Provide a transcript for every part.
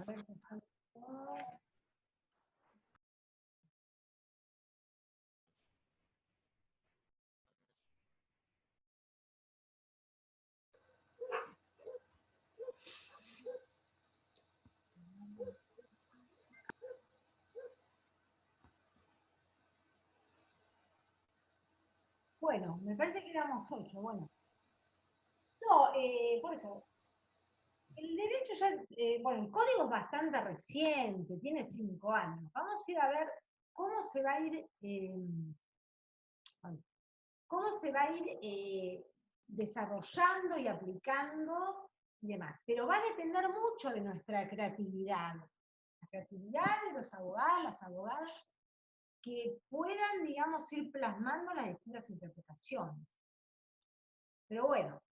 A ver, por favor. Bueno, me parece que éramos 8. Bueno, no, por eso, el derecho ya, bueno, el código es bastante reciente, tiene 5 años. Vamos a ir a ver cómo se va a ir, cómo se va a ir desarrollando y aplicando y demás. Pero va a depender mucho de nuestra creatividad. La creatividad de los abogados, las abogadas, que puedan, digamos, ir plasmando las distintas interpretaciones. Pero bueno,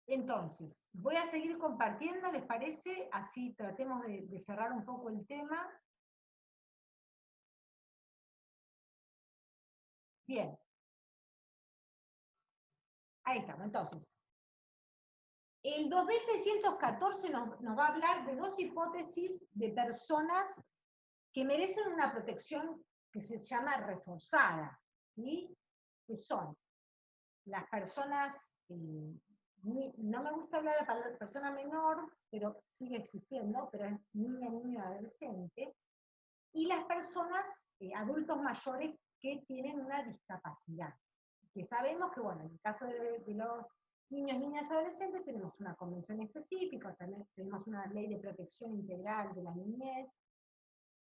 entonces, voy a seguir compartiendo, ¿les parece? Así tratemos de cerrar un poco el tema. Bien. Ahí estamos, entonces. El 2614 nos va a hablar de 2 hipótesis de personas que merecen una protección que se llama reforzada, ¿sí? Que son las personas, no me gusta hablar de la palabra persona menor, pero sigue existiendo, pero es niña, niño, adolescente, y las personas, adultos mayores que tienen una discapacidad. Que sabemos que, bueno, en el caso de los niños, niñas, adolescentes, tenemos una convención específica, también tenemos una ley de protección integral de la niñez,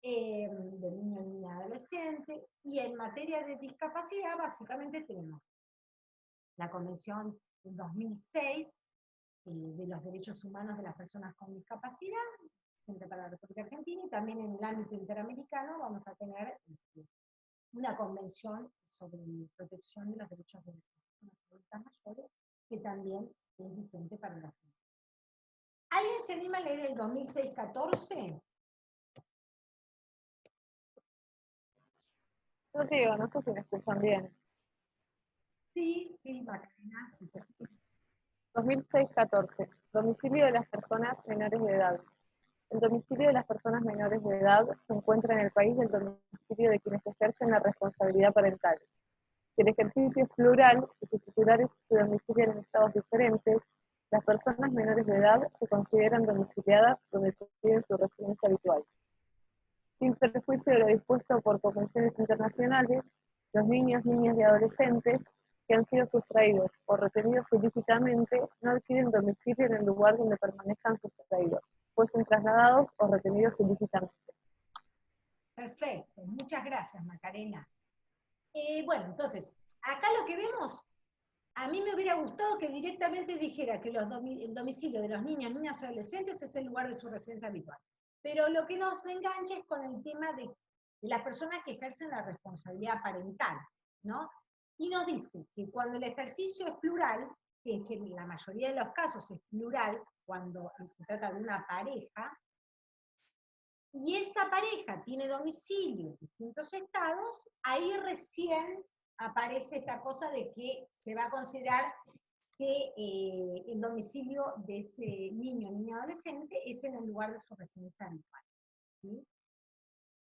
de niño, niña, adolescente, y en materia de discapacidad, básicamente tenemos la Convención del 2006 de los derechos humanos de las personas con discapacidad, frente para la República Argentina, y también en el ámbito interamericano vamos a tener una convención sobre protección de los derechos de las personas adultas mayores, que también es vigente para la gente. ¿Alguien se anima a leer el 2006-14? Yo digo, no sé si me escuchan bien. Sí, sí, Macarena. 2006-14. Domicilio de las personas menores de edad. El domicilio de las personas menores de edad se encuentra en el país del domicilio de quienes ejercen la responsabilidad parental. Si el ejercicio es plural y sus titulares se domicilian en estados diferentes, las personas menores de edad se consideran domiciliadas donde tienen su residencia habitual. Sin perjuicio de lo dispuesto por convenciones internacionales, los niños, niñas y adolescentes que han sido sustraídos o retenidos ilícitamente no adquieren domicilio en el lugar donde permanezcan sustraídos, fuesen trasladados o retenidos ilícitamente. Perfecto, muchas gracias, Macarena. Bueno, entonces, acá lo que vemos, a mí me hubiera gustado que directamente dijera que el domicilio de los niños, niñas y adolescentes es el lugar de su residencia habitual. Pero lo que nos engancha es con el tema de las personas que ejercen la responsabilidad parental, ¿no? Y nos dice que cuando el ejercicio es plural, que en la mayoría de los casos es plural, cuando se trata de una pareja, y esa pareja tiene domicilio en distintos estados, ahí recién aparece esta cosa de que se va a considerar que el domicilio de ese niño, niña, adolescente es en el lugar de su residencia habitual, ¿sí?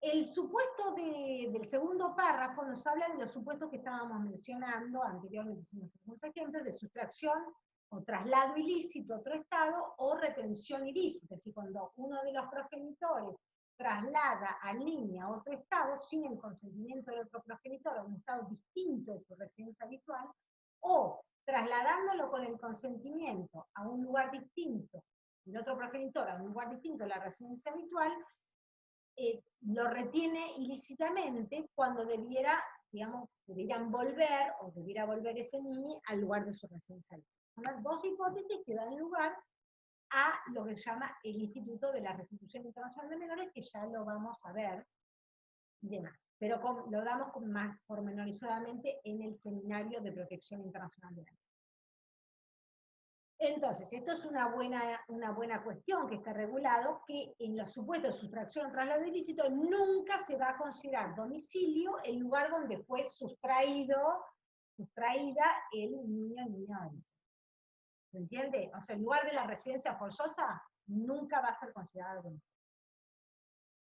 El supuesto del segundo párrafo nos habla de los supuestos que estábamos mencionando anteriormente, hicimos algunos ejemplos de sustracción o traslado ilícito a otro estado o retención ilícita, es decir, cuando uno de los progenitores traslada al niño a otro estado sin el consentimiento del otro progenitor a un estado distinto de su residencia habitual, o trasladándolo con el consentimiento a un lugar distinto, el otro progenitor a un lugar distinto de la residencia habitual, lo retiene ilícitamente cuando debiera, digamos, deberían volver, o debiera volver ese niño al lugar de su residencia. Son las 2 hipótesis que dan lugar a lo que se llama el Instituto de la Restitución Internacional de Menores, que ya lo vamos a ver y demás. Pero lo damos más pormenorizadamente en el Seminario de Protección Internacional de Menores. Entonces, esto es una buena cuestión que está regulado, que en los supuestos de sustracción o traslado ilícito nunca se va a considerar domicilio el lugar donde fue sustraída el niño, niña, adolescente. ¿Se entiende? O sea, el lugar de la residencia forzosa nunca va a ser considerado domicilio.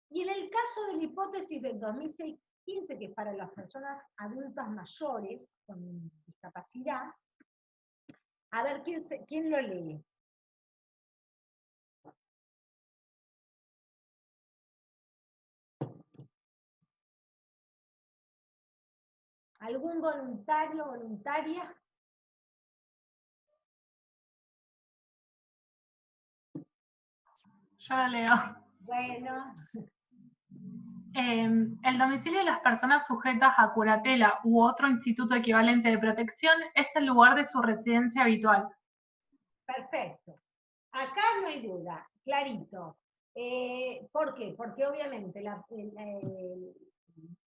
Y en el caso de la hipótesis del 2015, que es para las personas adultas mayores con discapacidad, a ver quién lo lee. ¿Algún voluntario o voluntaria? Yo lo leo. Bueno. El domicilio de las personas sujetas a curatela u otro instituto equivalente de protección es el lugar de su residencia habitual. Perfecto. Acá no hay duda, clarito. ¿Por qué? Porque obviamente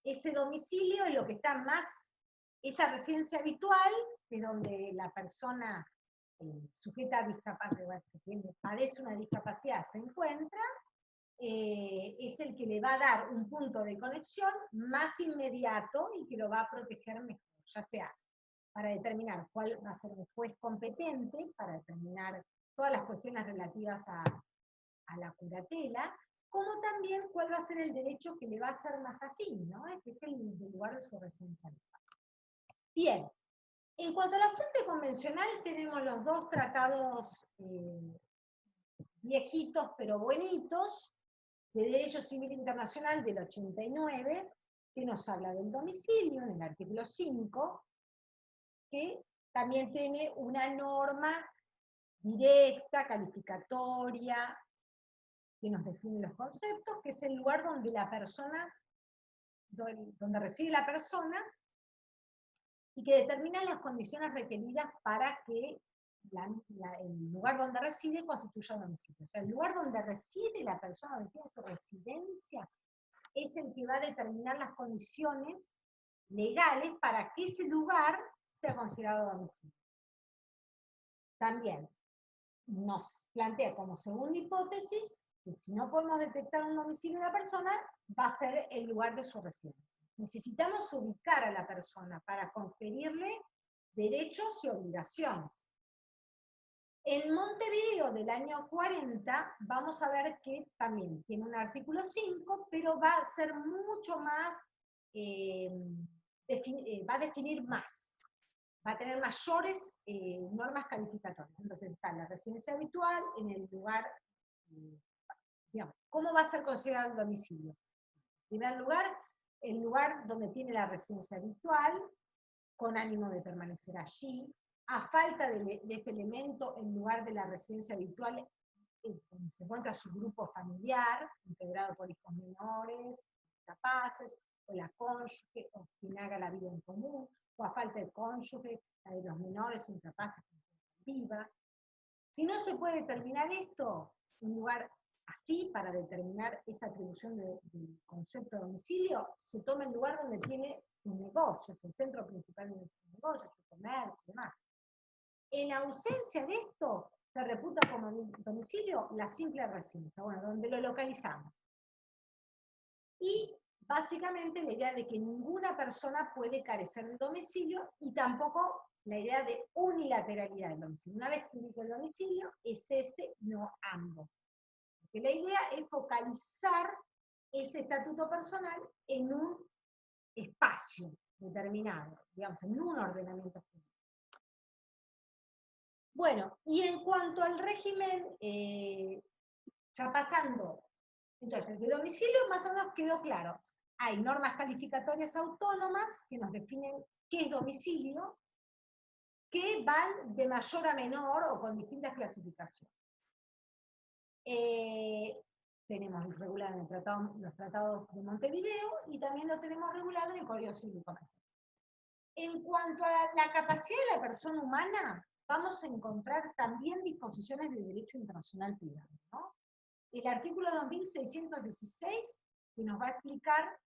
ese domicilio es lo que está más, esa residencia habitual, que es donde la persona sujeta a discapacidad, que padece una discapacidad, se encuentra, es el que le va a dar un punto de conexión más inmediato y que lo va a proteger mejor, ya sea para determinar cuál va a ser el juez competente, para determinar todas las cuestiones relativas a la curatela, como también cuál va a ser el derecho que le va a ser más afín, ¿no? Que es el lugar de su residencia habitual. Bien, en cuanto a la fuente convencional, tenemos los dos tratados viejitos pero buenitos, de Derecho Civil Internacional del 89, que nos habla del domicilio, en el artículo 5, que también tiene una norma directa, calificatoria, que nos define los conceptos, que es el lugar donde la persona, donde reside la persona, y que determina las condiciones requeridas para que el lugar donde reside constituya domicilio. O sea, el lugar donde reside la persona, donde tiene su residencia, es el que va a determinar las condiciones legales para que ese lugar sea considerado domicilio. También nos plantea como segunda hipótesis que si no podemos detectar un domicilio de una persona, va a ser el lugar de su residencia. Necesitamos ubicar a la persona para conferirle derechos y obligaciones. En Montevideo del año 40 vamos a ver que también tiene un artículo 5, pero va a ser mucho más, va a definir más, va a tener mayores normas calificatorias. Entonces está la residencia habitual en el lugar, digamos, ¿cómo va a ser considerado el domicilio? En primer lugar, el lugar donde tiene la residencia habitual, con ánimo de permanecer allí. A falta de este elemento, el lugar de la residencia habitual, donde se encuentra su grupo familiar, integrado por hijos menores, capaces, o la cónyuge, o quien haga la vida en común, o a falta de cónyuge, la de los menores incapaces viva. Si no se puede determinar esto, un lugar así, para determinar esa atribución del concepto de domicilio, se toma el lugar donde tiene sus negocios, el centro principal de sus negocios, su comercio y demás. En ausencia de esto, se reputa como domicilio la simple residencia, bueno, donde lo localizamos. Y básicamente la idea de que ninguna persona puede carecer del domicilio y tampoco la idea de unilateralidad del domicilio. Una vez que ubico el domicilio, es ese, no ambos. Porque la idea es focalizar ese estatuto personal en un espacio determinado, digamos, en un ordenamiento jurídico. Bueno, y en cuanto al régimen, ya pasando, entonces, de domicilio más o menos quedó claro. Hay normas calificatorias autónomas que nos definen qué es domicilio, que van de mayor a menor o con distintas clasificaciones. Tenemos regulado en los tratados de Montevideo y también lo tenemos regulado en el Código Civil y Comercial. En cuanto a la capacidad de la persona humana, vamos a encontrar también disposiciones de derecho internacional privado, ¿no? El artículo 2616, que nos va a explicar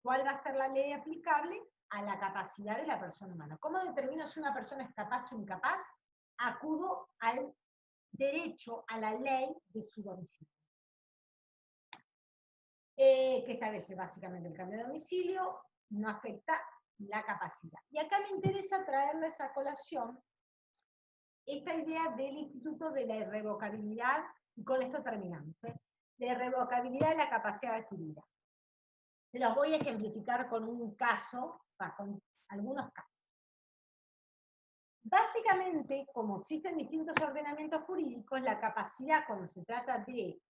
cuál va a ser la ley aplicable a la capacidad de la persona humana. ¿Cómo determino si una persona es capaz o incapaz? Acudo al derecho, a la ley de su domicilio. Que establece básicamente el cambio de domicilio, no afecta la capacidad. Y acá me interesa traerles a colación esta idea del instituto de la irrevocabilidad Y con esto terminamos, de revocabilidad de la capacidad adquirida. Se los voy a ejemplificar con un caso, con algunos casos. Básicamente, como existen distintos ordenamientos jurídicos, la capacidad cuando se trata de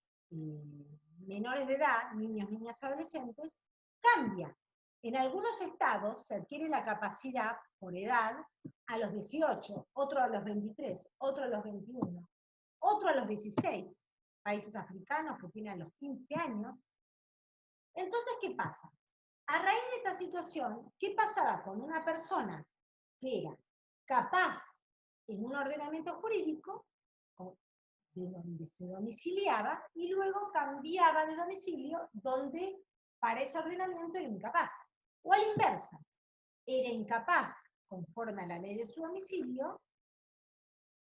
menores de edad, niños, niñas, adolescentes, cambia. En algunos estados se adquiere la capacidad por edad a los 18, otro a los 23, otro a los 21, otro a los 16, países africanos que tienen a los 15 años. Entonces, ¿qué pasa? A raíz de esta situación, ¿qué pasaba con una persona que era capaz en un ordenamiento jurídico, de donde se domiciliaba, y luego cambiaba de domicilio donde para ese ordenamiento era incapaz? O a la inversa, era incapaz conforme a la ley de su domicilio,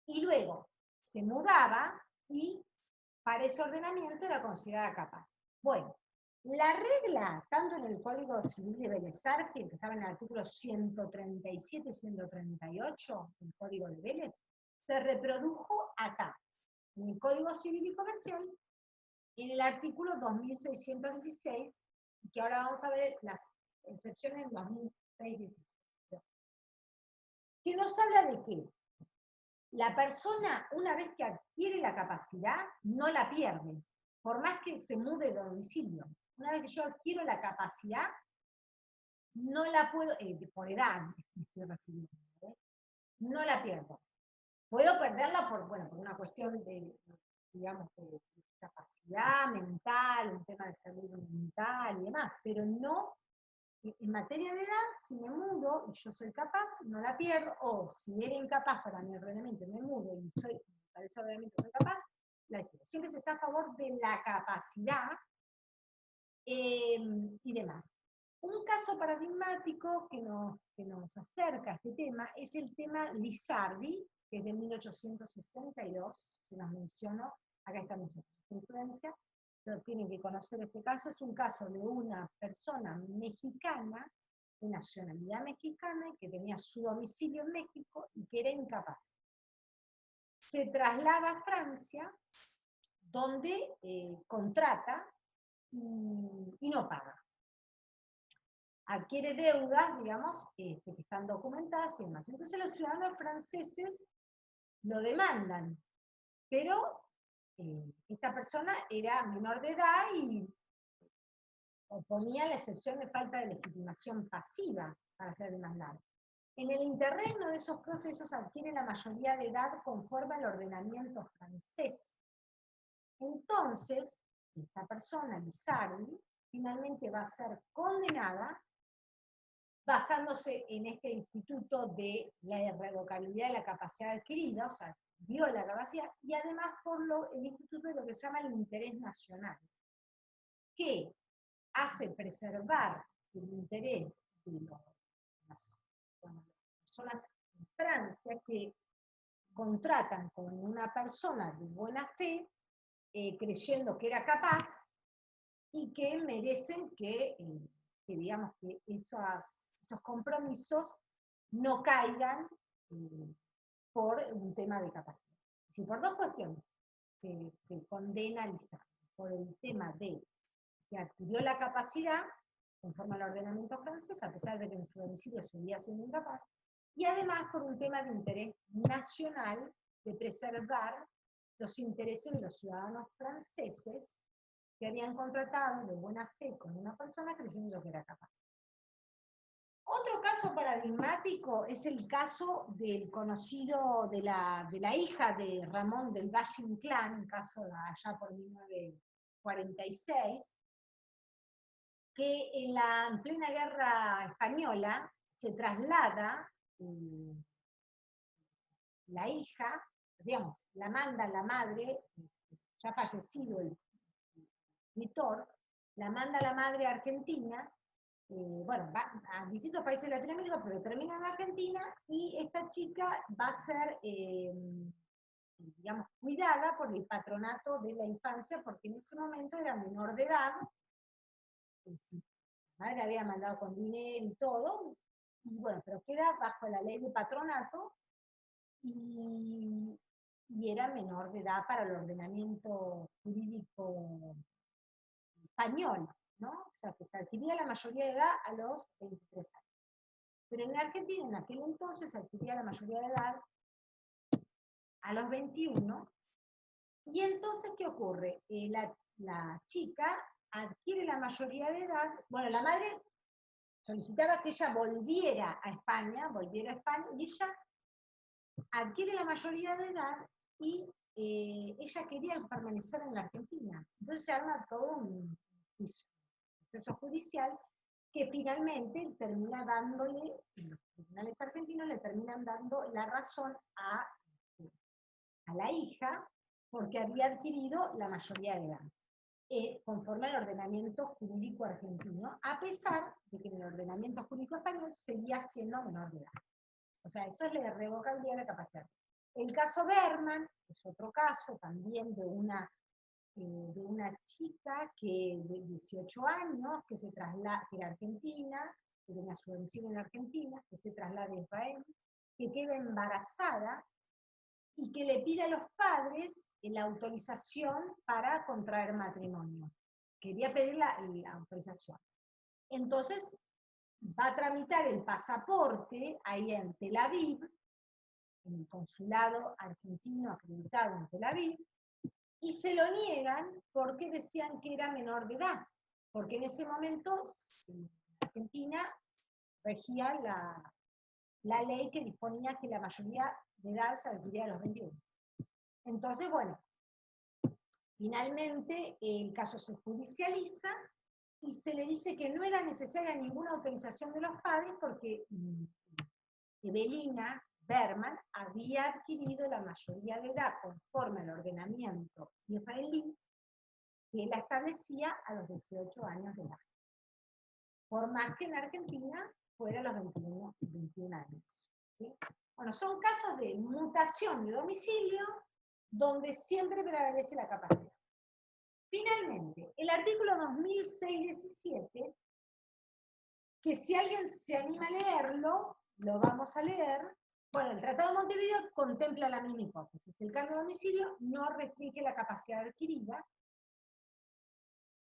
y luego se mudaba y para ese ordenamiento era considerada capaz. Bueno, la regla, tanto en el Código Civil de Vélez Arfiel, que estaba en el artículo 137 y 138 del Código de Vélez, se reprodujo acá, en el Código Civil y Comercial, en el artículo 2616, que ahora vamos a ver las excepciones en 2006-17. Que nos habla de que la persona, una vez que adquiere la capacidad, no la pierde, por más que se mude de domicilio. Una vez que yo adquiero la capacidad, no la puedo, por edad me estoy refiriendo, no la pierdo. Puedo perderla por una cuestión de, digamos, de capacidad mental, un tema de salud mental y demás, pero no, en materia de edad, si me mudo y yo soy capaz, no la pierdo, o si era incapaz para mi ordenamiento, me mudo y para ese ordenamiento soy capaz, la adquiero. Siempre se está a favor de la capacidad y demás. Un caso paradigmático que nos acerca a este tema es el tema Lizardi, que es de 1862, se los menciono, acá está mi influencia, pero tienen que conocer este caso. Es un caso de una persona mexicana, de nacionalidad mexicana, que tenía su domicilio en México y que era incapaz. Se traslada a Francia, donde contrata y no paga. Adquiere deudas, digamos, que están documentadas y demás. Entonces los ciudadanos franceses lo demandan, pero esta persona era menor de edad y oponía la excepción de falta de legitimación pasiva para ser demandado. En el interregno de esos procesos adquiere la mayoría de edad conforme al ordenamiento francés. Entonces, esta persona, Lizardi, finalmente va a ser condenada basándose en este instituto de la irrevocabilidad de la capacidad adquirida, o sea, dio la capacidad, y además por el instituto de lo que se llama el interés nacional, que hace preservar el interés de las personas en Francia que contratan con una persona de buena fe, creyendo que era capaz, y que merecen que digamos que esos compromisos no caigan por un tema de capacidad. Si por dos cuestiones se condena a Lizardi, por el tema de que adquirió la capacidad, conforme al ordenamiento francés, a pesar de que en su domicilio seguía siendo incapaz, y además por un tema de interés nacional, de preservar los intereses de los ciudadanos franceses que habían contratado de buena fe con una persona creyendo que era capaz. Otro caso paradigmático es el caso del conocido de la hija de Ramón del Valle Inclán, un caso de allá por 1946, que en plena guerra española se traslada la hija, digamos, la manda la madre, ya fallecido el escritor, la manda la madre a Argentina, va a distintos países de Latinoamérica, pero termina en Argentina, y esta chica va a ser, digamos, cuidada por el patronato de la infancia, porque en ese momento era menor de edad, la madre había mandado con dinero y todo, y bueno, pero queda bajo la ley de patronato, y y era menor de edad para el ordenamiento jurídico español, ¿no? O sea, que se adquiría la mayoría de edad a los 23 años. Pero en Argentina, en aquel entonces, se adquiría la mayoría de edad a los 21. Y entonces, ¿qué ocurre? La chica adquiere la mayoría de edad. Bueno, la madre solicitaba que ella volviera a España, y ella adquiere la mayoría de edad y ella quería permanecer en la Argentina. Entonces se arma todo un proceso judicial que finalmente termina dándole, los tribunales argentinos le terminan dando la razón a la hija porque había adquirido la mayoría de edad, conforme al ordenamiento jurídico argentino, a pesar de que en el ordenamiento jurídico español seguía siendo menor de edad. O sea, eso es la irrevocabilidad de la capacidad. El caso Berman es otro caso también de una chica que de 18 años, que se traslada, que era argentina, que tenía su domicilio en Argentina, que se traslada a Israel, que queda embarazada y que le pide a los padres la autorización para contraer matrimonio. Quería pedir la autorización. Entonces, va a tramitar el pasaporte ahí en Tel Aviv, en el consulado argentino acreditado en Tel Aviv, y se lo niegan porque decían que era menor de edad, porque en ese momento en Argentina regía la ley que disponía que la mayoría de edad se adquiría a los 21. Entonces, bueno, finalmente el caso se judicializa y se le dice que no era necesaria ninguna autorización de los padres porque Evelina Berman había adquirido la mayoría de edad conforme al ordenamiento israelí que la establecía a los 18 años de edad. Por más que en Argentina fuera a los 21 años. ¿Sí? Bueno, son casos de mutación de domicilio donde siempre prevalece la capacidad. Finalmente, el artículo 2006-17, que si alguien se anima a leerlo, lo vamos a leer. Bueno, el Tratado de Montevideo contempla la misma hipótesis. El cambio de domicilio no restringe la capacidad adquirida.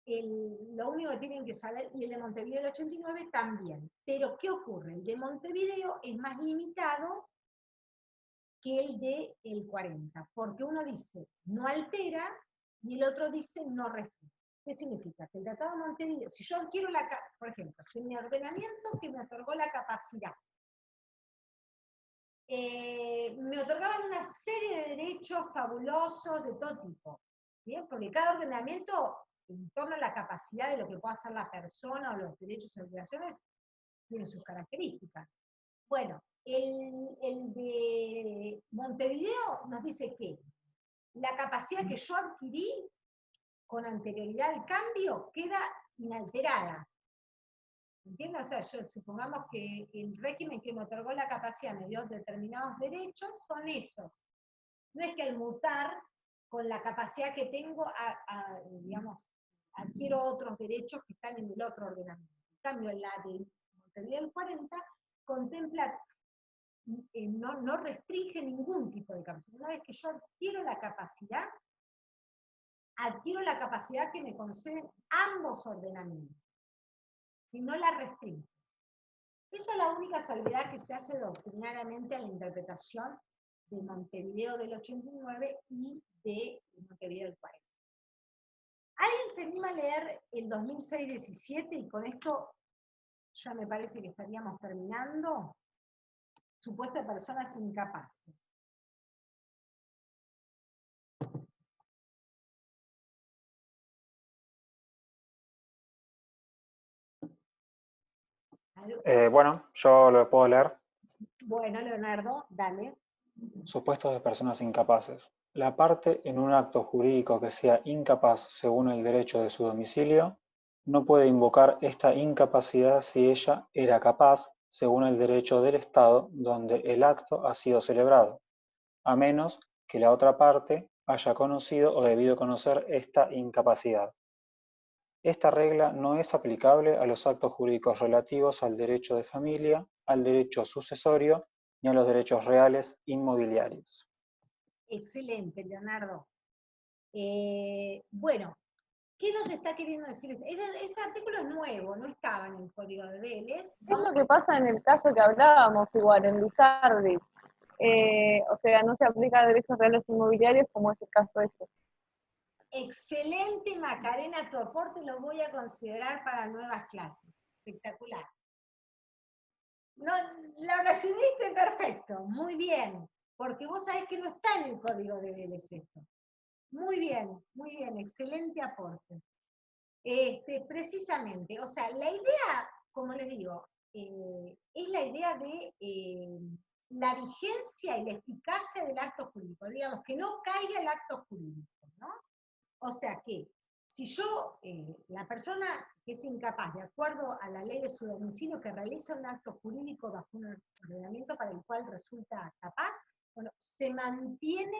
Lo único que tienen que saber, y el de Montevideo del 89 también. Pero, ¿qué ocurre? El de Montevideo es más limitado que el del 40, porque uno dice no altera y el otro dice no restringe. ¿Qué significa? Que el Tratado de Montevideo, si yo adquiero por ejemplo, si mi ordenamiento que me otorgó la capacidad, me otorgaban una serie de derechos fabulosos de todo tipo, ¿bien? Porque cada ordenamiento, en torno a la capacidad de lo que pueda hacer la persona o los derechos y obligaciones, tiene sus características. Bueno, el de Montevideo nos dice que la capacidad que yo adquirí con anterioridad al cambio queda inalterada. ¿Entiendes? O sea, supongamos que el régimen que me otorgó la capacidad me dio determinados derechos, son esos. No es que al mutar con la capacidad que tengo, digamos, adquiero otros derechos que están en el otro ordenamiento. En cambio, la de Montevideo del 40 contempla, no restringe ningún tipo de capacidad. Una vez que yo adquiero la capacidad que me conceden ambos ordenamientos, y no la restringe. Esa es la única salvedad que se hace doctrinariamente a la interpretación de Montevideo del 89 y de Montevideo del 40. ¿Alguien se anima a leer el 2006-17? Y con esto ya me parece que estaríamos terminando. Supuesto de personas incapaces. Bueno, yo lo puedo leer. Bueno, Leonardo, dale. Supuestos de personas incapaces. La parte en un acto jurídico que sea incapaz según el derecho de su domicilio, no puede invocar esta incapacidad si ella era capaz según el derecho del Estado donde el acto ha sido celebrado, a menos que la otra parte haya conocido o debido conocer esta incapacidad. Esta regla no es aplicable a los actos jurídicos relativos al derecho de familia, al derecho sucesorio ni a los derechos reales inmobiliarios. Excelente, Leonardo. Bueno, ¿qué nos está queriendo decir? Este artículo es nuevo, no estaba en el código de Vélez. Es lo que pasa en el caso que hablábamos igual, en Lizardi. O sea, no se aplica a derechos reales inmobiliarios como es el caso ese. Excelente, Macarena, tu aporte lo voy a considerar para nuevas clases. Espectacular. No, lo recibiste perfecto, muy bien, porque vos sabés que no está en el código de Vélez esto. Muy bien, excelente aporte. Precisamente, o sea, la idea, como les digo, es la idea de la vigencia y la eficacia del acto jurídico, digamos, que no caiga el acto jurídico, ¿no? O sea que, si yo, la persona que es incapaz, de acuerdo a la ley de su domicilio, que realiza un acto jurídico bajo un ordenamiento para el cual resulta capaz, bueno, se mantiene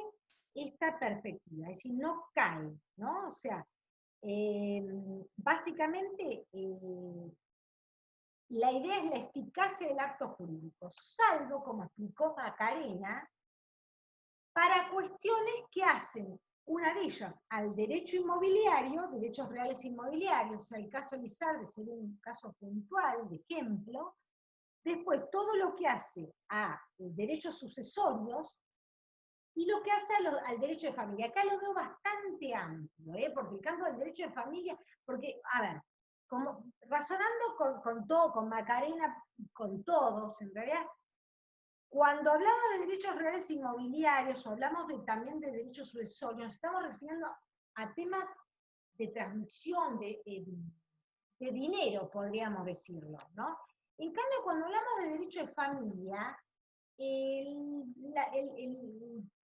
esta perspectiva, es decir, no cae, ¿no? O sea, básicamente, la idea es la eficacia del acto jurídico, salvo, como explicó Macarena, para cuestiones que hacen, una de ellas, al derecho inmobiliario, derechos reales inmobiliarios, o sea, el caso Lizardi sería un caso puntual, de ejemplo. Después, todo lo que hace a derechos sucesorios, y lo que hace al derecho de familia. Acá lo veo bastante amplio, porque el campo del derecho de familia, porque, a ver, como, razonando con todo, con Macarena, con todos, en realidad, cuando hablamos de derechos reales inmobiliarios, o hablamos también de derechos sucesorios, nos estamos refiriendo a temas de transmisión, de dinero, podríamos decirlo, ¿no? En cambio, cuando hablamos de derecho de familia, el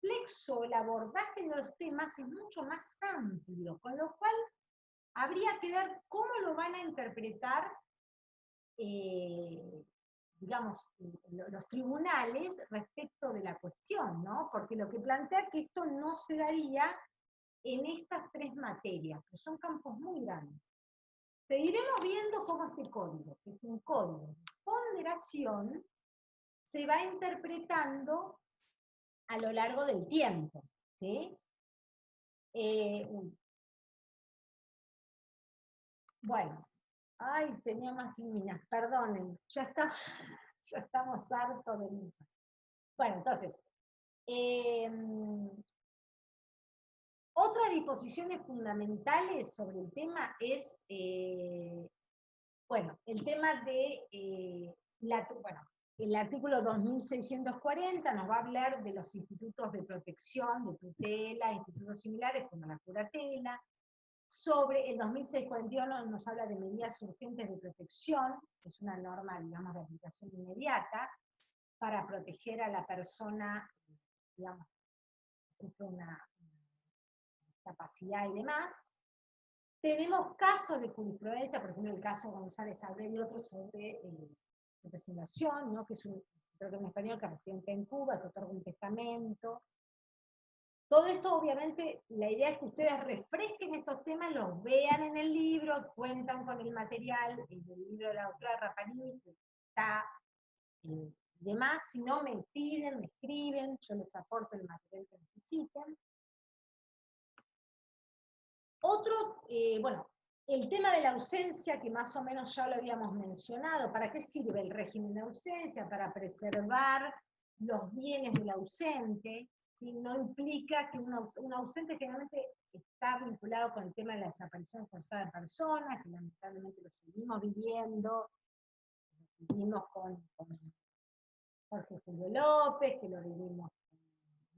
plexo, el abordaje de los temas es mucho más amplio, con lo cual habría que ver cómo lo van a interpretar, digamos, los tribunales respecto de la cuestión, ¿no? Porque lo que plantea que esto no se daría en estas tres materias, que son campos muy grandes. Seguiremos viendo cómo este código, que es un código de ponderación, se va interpretando a lo largo del tiempo, ¿sí? Bueno, ay, tenía más líneas, perdonen, ya estamos hartos de mí. Bueno, entonces, otras disposiciones fundamentales sobre el tema es, bueno, el tema de, bueno, el artículo 2640 nos va a hablar de los institutos de protección, de tutela, institutos similares como la curatela. Sobre el 2641 nos habla de medidas urgentes de protección, que es una norma, digamos, de aplicación inmediata, para proteger a la persona, digamos, que sufre una discapacidad y demás. Tenemos casos de jurisprudencia, por ejemplo, el caso González Abreu y otros sobre representación, ¿no? Que es creo que en español, que residente en Cuba, que otorga un testamento. Todo esto, obviamente, la idea es que ustedes refresquen estos temas, los vean en el libro, cuentan con el material, el libro de la doctora Rapalini, que está demás. Si no, me piden, me escriben, yo les aporto el material que necesiten. Otro, bueno, el tema de la ausencia, que más o menos ya lo habíamos mencionado. ¿Para qué sirve el régimen de ausencia? Para preservar los bienes del ausente. ¿Sí? No implica que un ausente generalmente está vinculado con el tema de la desaparición forzada de personas, que lamentablemente lo seguimos viviendo. Lo vivimos con Jorge Julio López, que lo vivimos con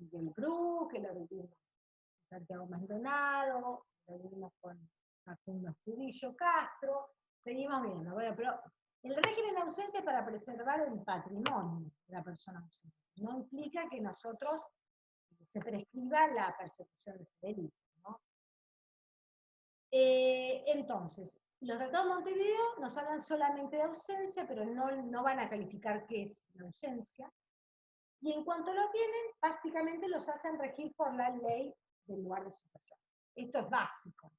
Miguel Cruz, que lo vivimos con Santiago Maldonado, lo vivimos con Facundo Astudillo Castro, seguimos viendo. Bueno, pero el régimen de ausencia es para preservar el patrimonio de la persona ausente. No implica que nosotros se prescriba la persecución de ese delito, ¿no? Entonces, los tratados de Montevideo nos hablan solamente de ausencia, pero no van a calificar qué es la ausencia. Y en cuanto lo tienen, básicamente los hacen regir por la ley del lugar de situación. Esto es básico.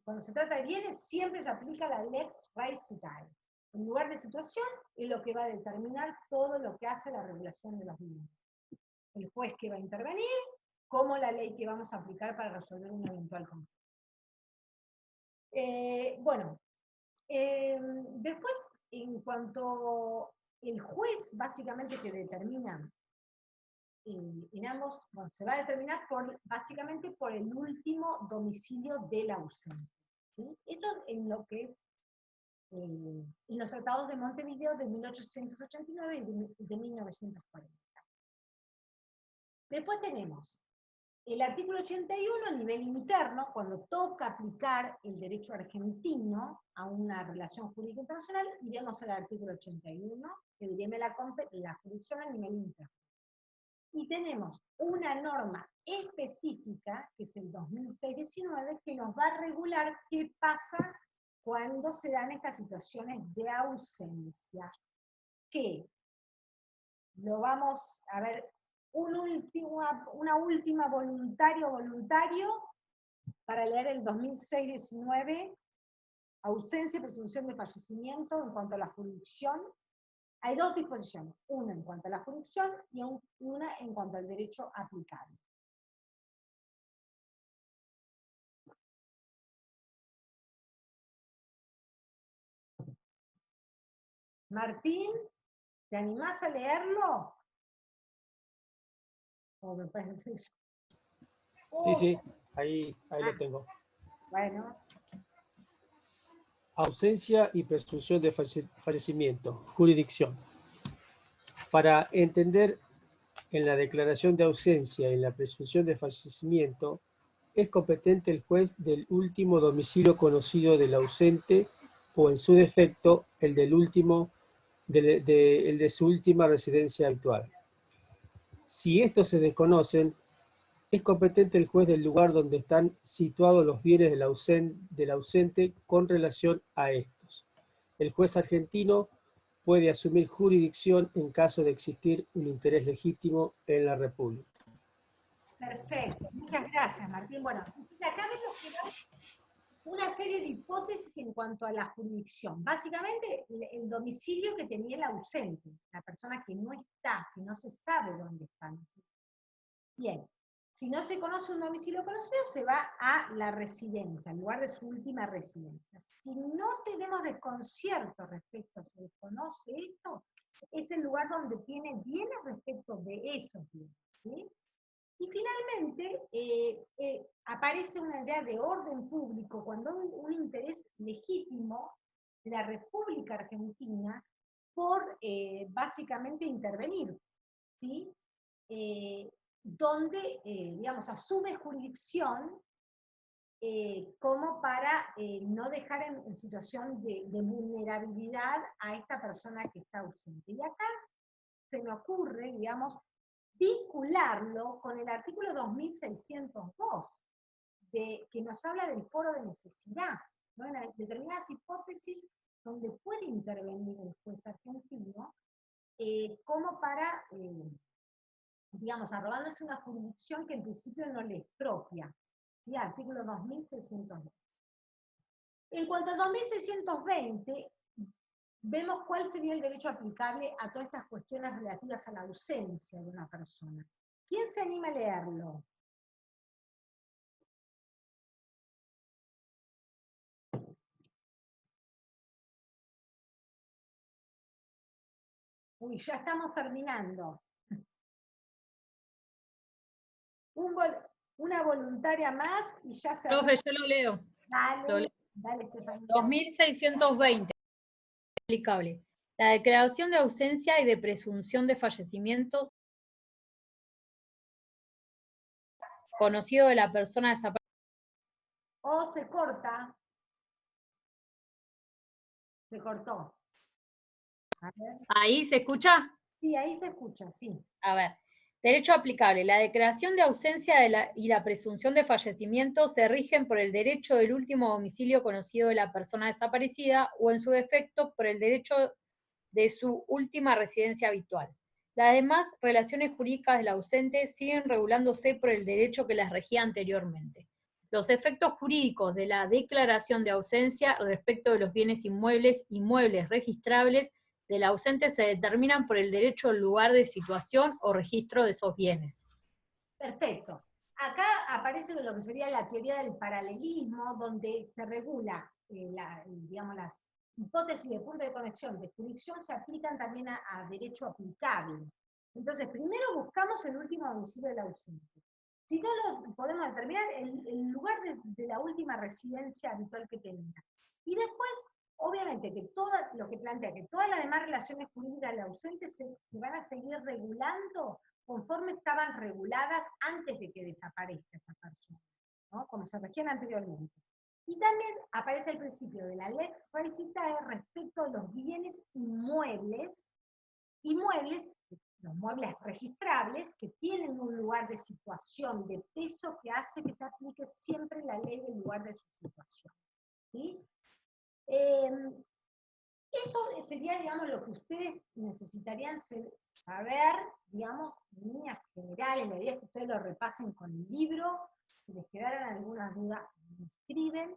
Cuando se trata de bienes, siempre se aplica la lex res citare. El lugar de situación es lo que va a determinar todo lo que hace la regulación de los bienes. El juez que va a intervenir, como la ley que vamos a aplicar para resolver un eventual conflicto. Después, en cuanto el juez básicamente que determina en ambos, bueno, se va a determinar básicamente por el último domicilio del ausente, ¿sí? Esto en lo que es en los tratados de Montevideo de 1889 y de 1940. Después tenemos el artículo 81 a nivel interno, cuando toca aplicar el derecho argentino a una relación jurídica internacional, iremos al artículo 81, que dirime la jurisdicción a nivel interno. Y tenemos una norma específica, que es el 2006-19, que nos va a regular qué pasa cuando se dan estas situaciones de ausencia. Que lo vamos a ver, una última voluntario para leer el 2006-19, ausencia y presunción de fallecimiento en cuanto a la jurisdicción. Hay dos disposiciones, una en cuanto a la jurisdicción y una en cuanto al derecho aplicable. Martín, ¿te animás a leerlo? ¿O me parece? Sí, ahí lo tengo. Bueno. Ausencia y presunción de fallecimiento, jurisdicción. Para entender en la declaración de ausencia y en la presunción de fallecimiento, es competente el juez del último domicilio conocido del ausente o, en su defecto, el del último, el de su última residencia habitual. Si estos se desconocen, es competente el juez del lugar donde están situados los bienes del ausente con relación a estos. El juez argentino puede asumir jurisdicción en caso de existir un interés legítimo en la República. Perfecto, muchas gracias, Martín. Bueno, entonces acá vemos que hay una serie de hipótesis en cuanto a la jurisdicción. Básicamente, el domicilio que tenía el ausente, la persona que no está, que no se sabe dónde está. Bien, si no se conoce un domicilio conocido, se va a la residencia, al lugar de su última residencia. Si no tenemos desconcierto respecto a si se desconoce esto, es el lugar donde tiene bienes respecto de esos bienes, ¿sí? Y finalmente, aparece una idea de orden público cuando hay un interés legítimo de la República Argentina por básicamente intervenir, ¿sí? Donde, digamos, asume jurisdicción como para no dejar en situación de vulnerabilidad a esta persona que está ausente. Y acá se me ocurre, digamos, vincularlo con el artículo 2602, que nos habla del foro de necesidad, ¿no? En determinadas hipótesis donde puede intervenir el juez argentino, como para, digamos, arrogándose una jurisdicción que en principio no le es propia. ¿Sí? Artículo 2602. En cuanto al 2620, vemos cuál sería el derecho aplicable a todas estas cuestiones relativas a la ausencia de una persona. ¿Quién se anima a leerlo? Uy, ya estamos terminando. Una voluntaria más y ya se... Profe, yo lo leo. Dale, dale, Estefanía. 2620, aplicable. La declaración de ausencia y de presunción de fallecimiento conocido de la persona desaparecida. O se corta. Se cortó. A ver. ¿Ahí se escucha? Sí, ahí se escucha, sí. A ver. Derecho aplicable. La declaración de ausencia y la presunción de fallecimiento se rigen por el derecho del último domicilio conocido de la persona desaparecida o, en su defecto, por el derecho de su última residencia habitual. Las demás relaciones jurídicas del ausente siguen regulándose por el derecho que las regía anteriormente. Los efectos jurídicos de la declaración de ausencia respecto de los bienes inmuebles y muebles registrables del ausente se determinan por el derecho al lugar de situación o registro de esos bienes. Perfecto. acá aparece lo que sería la teoría del paralelismo, donde se regula, digamos, las hipótesis de punto de conexión de jurisdicción se aplican también a derecho aplicable. Entonces, primero buscamos el último domicilio del ausente. Si no lo podemos determinar, el lugar de la última residencia habitual que tenía. Y después, obviamente, que lo que plantea que todas las demás relaciones jurídicas del ausente se van a seguir regulando conforme estaban reguladas antes de que desaparezca esa persona, ¿no? Como se regían anteriormente. Y también aparece el principio de la lex recitae respecto a los bienes inmuebles, los muebles registrables, que tienen un lugar de situación, de peso, que hace que se aplique siempre la ley del lugar de su situación. ¿Sí? Eso sería, digamos, lo que ustedes necesitarían saber, digamos, en líneas generales. La idea es que ustedes lo repasen con el libro. Si les quedaran algunas dudas, me escriben.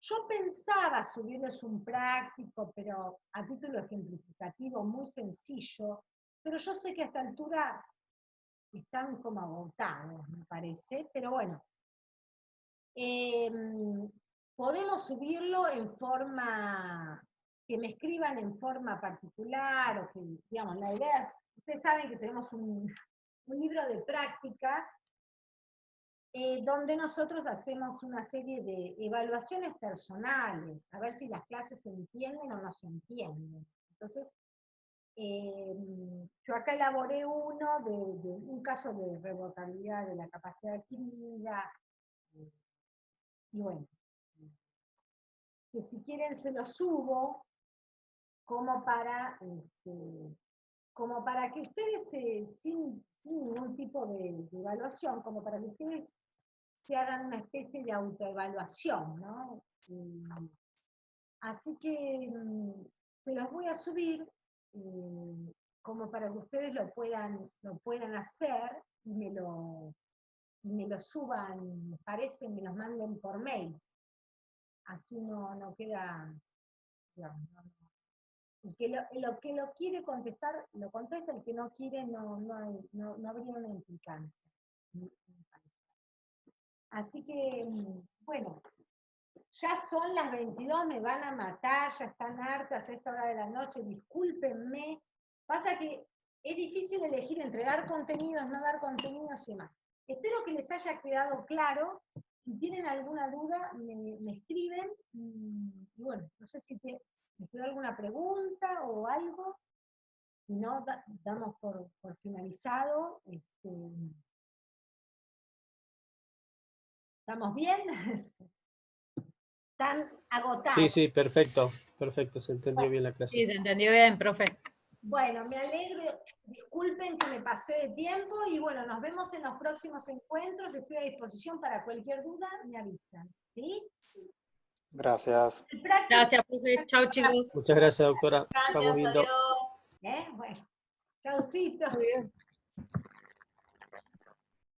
Yo pensaba subirles un práctico, pero a título ejemplificativo, muy sencillo, pero yo sé que a esta altura están como agotados, me parece, pero bueno. Podemos subirlo en forma, que me escriban en forma particular, o que, digamos, la idea es, ustedes saben que tenemos un libro de prácticas, donde nosotros hacemos una serie de evaluaciones personales, a ver si las clases se entienden o no se entienden. Entonces, yo acá elaboré uno de un caso de revocabilidad de la capacidad adquirida, y bueno, que si quieren se lo subo, como para que ustedes, sin ningún tipo de evaluación, como para que ustedes se hagan una especie de autoevaluación, ¿no? Así que se los voy a subir como para que ustedes lo puedan hacer y me lo suban, me parece, me los manden por mail. Así no queda, digamos, el que lo quiere contestar, lo contesta, el que no quiere no habría una implicancia. Así que, bueno, ya son las 22, me van a matar, ya están hartas a esta hora de la noche, discúlpenme. Pasa que es difícil elegir entre dar contenidos, no dar contenidos y demás. Espero que les haya quedado claro. Si tienen alguna duda, me escriben. Y bueno, no sé si me quedó alguna pregunta o algo. Si no, damos por finalizado. ¿Estamos bien? Están agotados. Sí, perfecto, se entendió bien la clase. Sí, se entendió bien, profe. Bueno, me alegro, disculpen que me pasé de tiempo y bueno, nos vemos en los próximos encuentros, estoy a disposición para cualquier duda, me avisan, ¿sí? Gracias. Gracias, profe. Chao, chicos. Muchas gracias, doctora. Gracias, Estamos viendo. adiós. Bueno, chaucito. Muy bien.